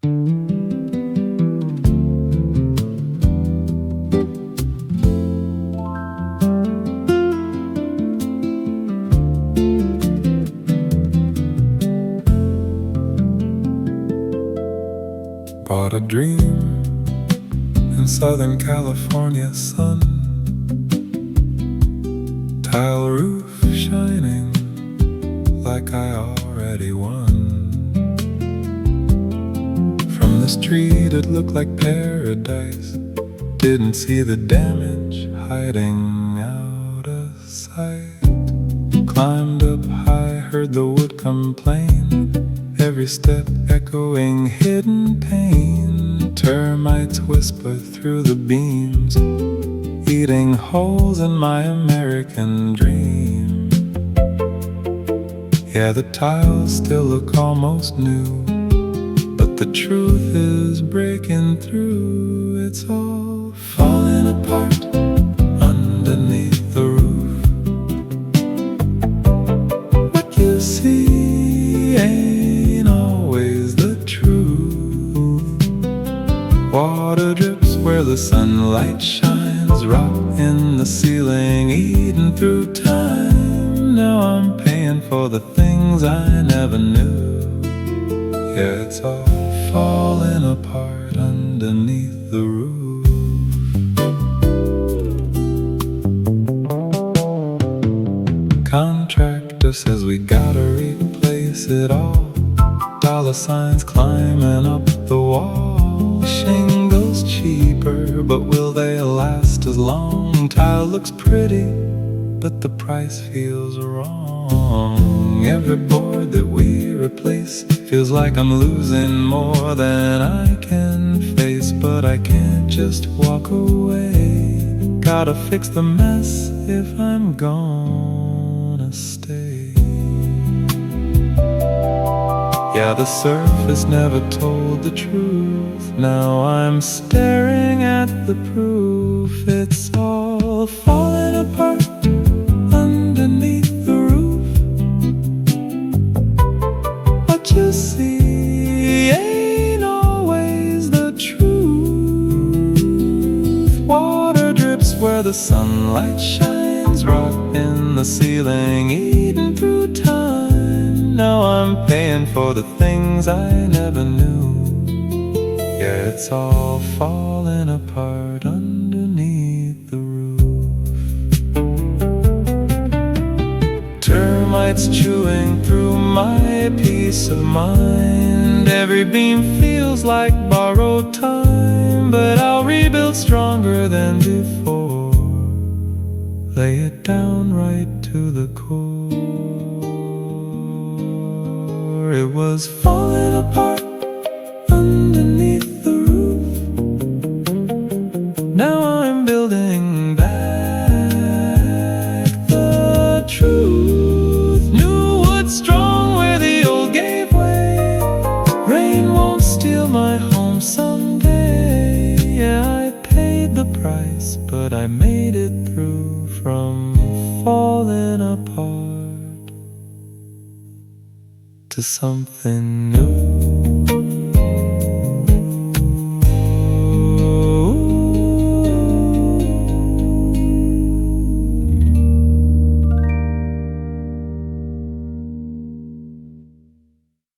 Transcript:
Bought a dream in Southern California sun, tile roof shining like I already won. From the street it looked like paradise, didn't see the damage hiding out of sight. Climbed up high, heard the wood complain, every step echoing hidden pain. Termites whisper through the beams, eating holes in my American dream. Yeah, the tiles still look almost new, but the truth is breaking through. It's all falling apart underneath the roof. What you see ain't always the truth. Water drips where the sunlight shines, rock in the ceiling eaten through time. Now I'm paying for the things I never knew. Yeah, it's all falling apart underneath the roof. Contractor says we gotta replace it all. Dollar signs climbing up the wall. Shingles cheaper, but will they last as long? Tile looks pretty, but the price feels wrong. Every board that we replace feels like I'm losing more than I can face. But I can't just walk away, gotta fix the mess if I'm gonna stay. Yeah, the surface never told the truth. Now I'm staring at the proof. It's all falling apart underneath the roof. What you see ain't always the truth. Water drips where the sunlight shines, rock in the ceiling eaten through time. Now I'm paying for the things I never knew. Yeah, it's all falling apart underneath the roof. Termites chewing through my peace of mind. Every beam feels like borrowed time, but I'll rebuild stronger than before. Lay it down right to the core. It was falling apart underneath the roof. Now I'm building back the truth. New wood strong where the old gave way. Rain won't steal my home someday. Yeah, I paid the price, but I made it through from falling apart to something new.